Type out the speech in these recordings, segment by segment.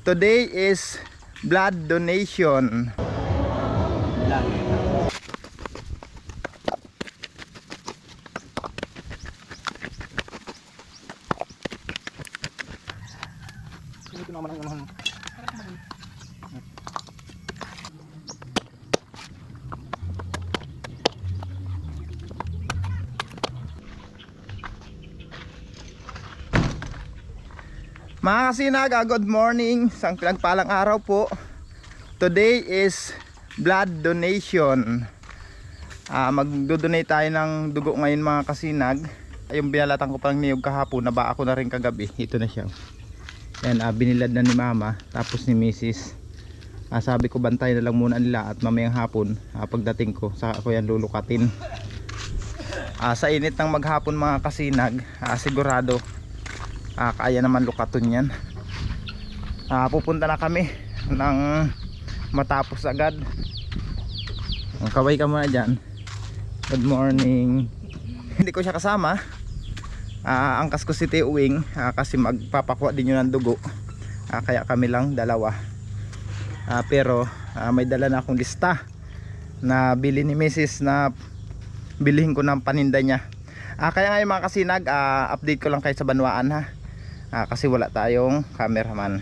Today is blood donation. Mga kasinaga, good morning. Isang pinagpalang araw po. Today is blood donation. Magdodonate tayo ng dugo ngayon mga kasinag. Yung binalatan ko pang niyog kahapon, naba ako na rin kagabi. Ito na siya. Yan, binilad na ni mama, tapos ni Mrs. Sabi ko bantay na lang muna nila at mamayang hapon, pagdating ko, saka ako yan lulukatin. Sa init ng maghapon mga kasinag, sigurado kaya naman lukaton yan. Pupunta na kami ng matapos agad. Kaway ka muna dyan. Good morning. Hindi ko siya kasama. Angkas ko si Tiuwing kasi magpapakuha din yun ng dugo. Kaya kami lang dalawa. Pero may dala na akong lista na bili ni Mrs. na bilhin ko ng paninda niya. Kaya ngayon mga kasinag, update ko lang kayo sa Banwaan ha. Kasi wala tayong cameraman.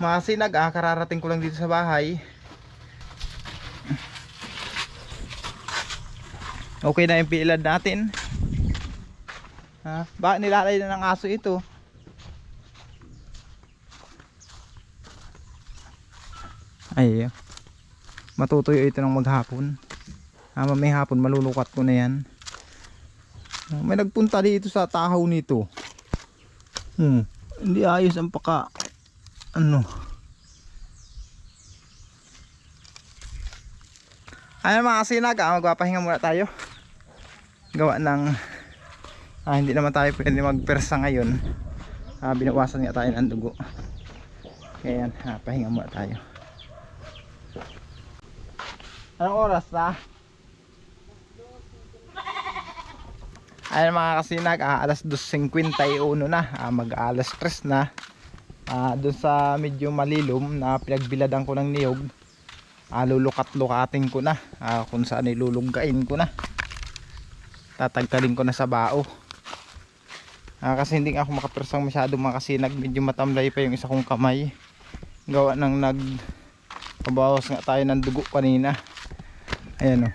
Mga sinag, kararating ko lang dito sa bahay. Okay na yung pilad natin. Bakit nilalay na ng aso ito? Ay, matutuyo ito ng maghapon. May hapon malulukat ko na yan. May nagpunta dito sa tahaw nito. Hindi ayos ang Ayan mga kasinag, magpapahinga muna tayo. Gawa ng hindi naman tayo pwede magpersa ngayon. Binawasan nga tayo ng dugo. Kaya yan, pahinga muna tayo. Anong oras na? Ayan mga kasinag, alas 2:51 na. Mag alas 3 na. Doon sa medyo malilom na pinagbiladan ko ng niyog, lulukat-lukatin ko na kung saan iluluggain ko na. Tatagkalin ko na sa bao. Kasi hindi ako makapersang masyado mga kasinag. Medyo matamlay pa yung isa kong kamay. Gawa ng nagpabawas nga tayo ng dugo kanina. Ayan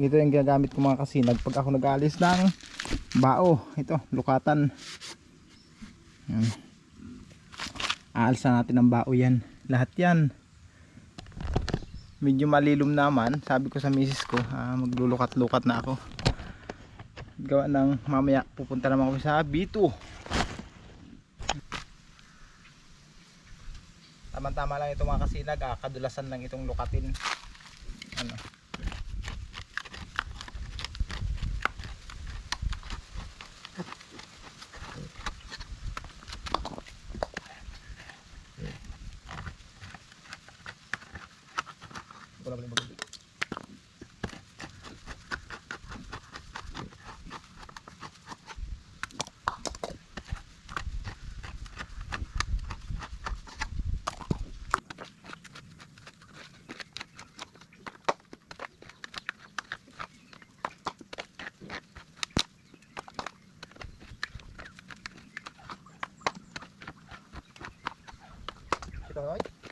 Ito yung ginagamit ko mga kasinag pag ako nag-alis ng bao. Ito, lukatan. Aalsa natin ng bao yan. Lahat yan. Medyo malilom naman. Sabi ko sa misis ko, maglulukat-lukat na ako. Gawa ng mamaya pupunta naman ako sa B2. Tama-tama lang ito mga kasinag. Kadulasan lang itong lukatin.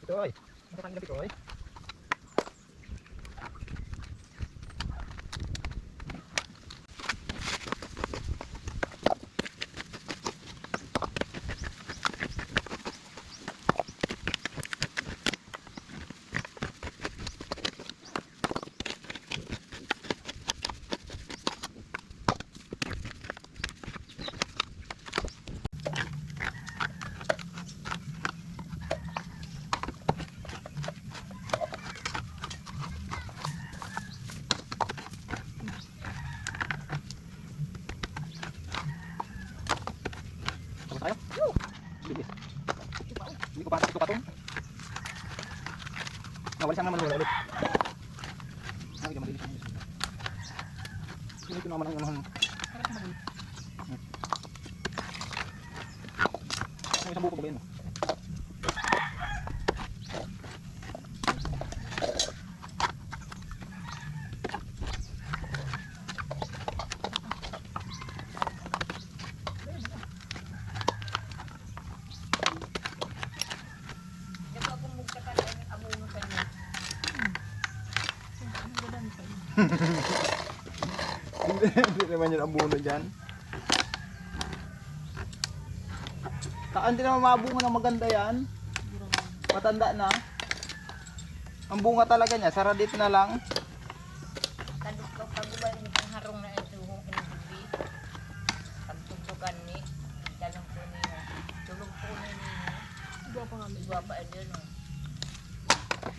Itoy. Ano kanila itoy? Bilis. Hindi ko patak ito katong. Nawali siyang naman ulit. Ay, hindi malinis. Ito naman ang unahan. Ang isang buko ba yun? Hindi naman yun ang buno dyan. Hindi naman mabunga ng maganda yan. Matanda na. Ang bunga talaga niya, sara dito na lang. Kaduk ko pagubay ni kang harong na ito kung inubi. Pagtutukan ni dalong ko ni tulog po ni igwa pa din no.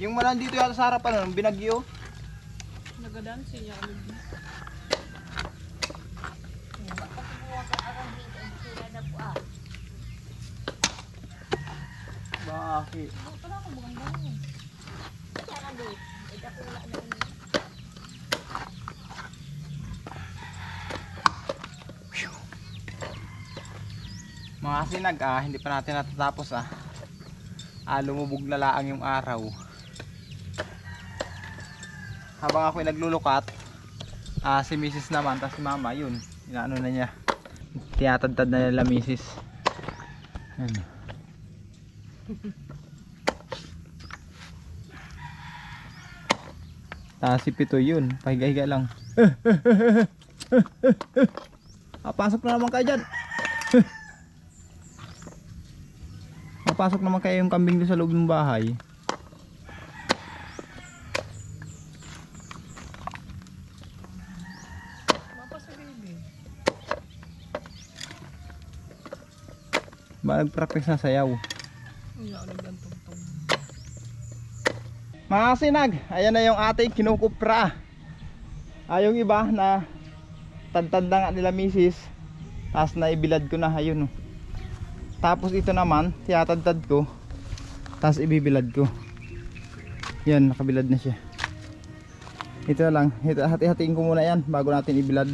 Yung manan dito yata sa harapan, binagyo. Nagadansi niya ulit. Buwa ka arang dito ang sila na po ah. Bakit? Wala ko bukan ganun. Kaya na doon. Ito ko wala na ini. Mga sinag hindi pa natin natatapos lumubog na laang yung araw. Habang ako'y naglulukat, si Mrs. naman, tapos si Mama, yun, inaano na niya. Tinatadtad na nila Mrs. Yan. Tapos si Pito yun, pahiga-higa lang. Pasok na naman kayo dyan. Pasok naman kayo yung kambing doon sa loob ng bahay. Ba nagpractice na sayaw. Wala ko nagdantong-tong. Mga sinag, ayan na yung ating kinukupra. Yung iba na tantanda nga nila misis, tapos naibilad ko na, ayun oh. Tapos ito naman, tiyatadtad ko, tapos ibibilad ko. Yan, nakabilad na siya. Ito lang, hati-hatiin ko muna yan bago natin ibilad.